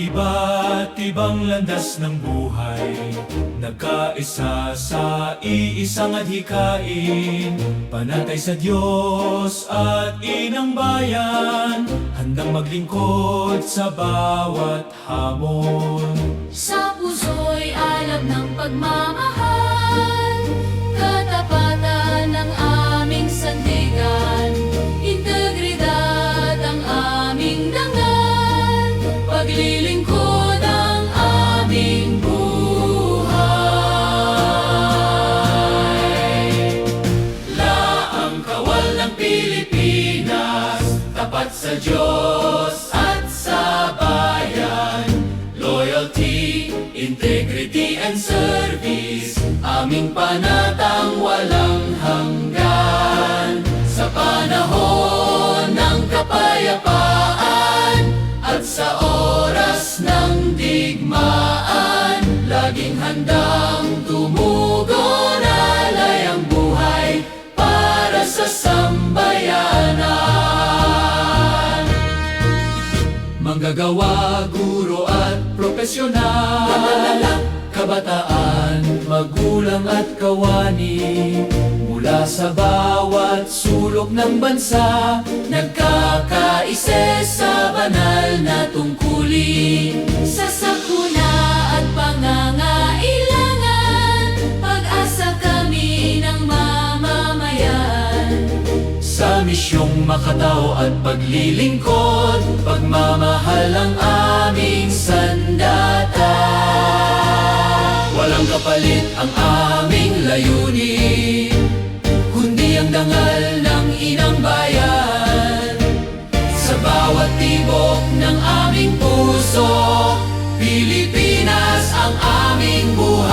Iba't ibang landas ng buhay, nagkaisa sa iisang adhikain. Panatay sa Diyos at inang bayan, handang maglingkod sa bawat hamon. Sa puso'y alam ng pagmamahal, katapatan ng aming sandigan, integridad ang aming dangal, paglilingkod ang aming buhay. Laang kawal ng Pilipinas, tapat sa Diyos at sa bayan. Loyalty, integrity and service, aming panatang walang hanggan. Sa panahon ng kapayapaan at sa oras ng digmaan, laging handang tumugon, alay ang buhay para sa sambayanan. Manggagawa, guro at profesional, kabataan, magulang at kawani, mula sa bawat sulok ng bansa, nagkakaisa sa banal na tungkulin. Sa sakuna at pangangailangan, pag-asa kami ng mamamayan. Sa misyong makatao at paglilingkod, pagmamahal ang aming sandata. Walang kapalit ang aming layunin, kundi ang dangal ng inang bayan. Sa bawat tibok ng aming puso, Pilipinas ang aming buhay.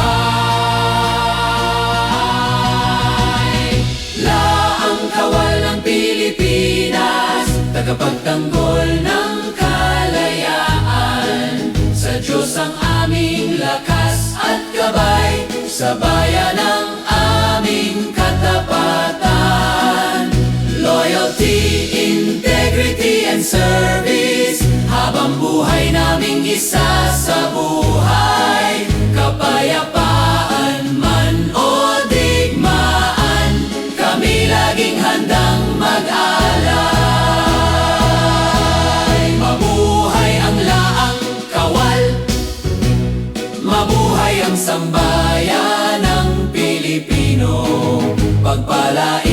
Laang kawal ng Pilipinas, tagapagtanggol ng kalayaan. Sa Diyos ang aming lakas at gabay, sa bayan ang aming katapatan. Loyalty, integrity and service, habang buhay naming isa sa buhay. Kapayapaan man o digmaan, kami laging handang mag-alay. Mabuhay ang laang kawal, mabuhay ang sambayan ng Pilipino, pagpalain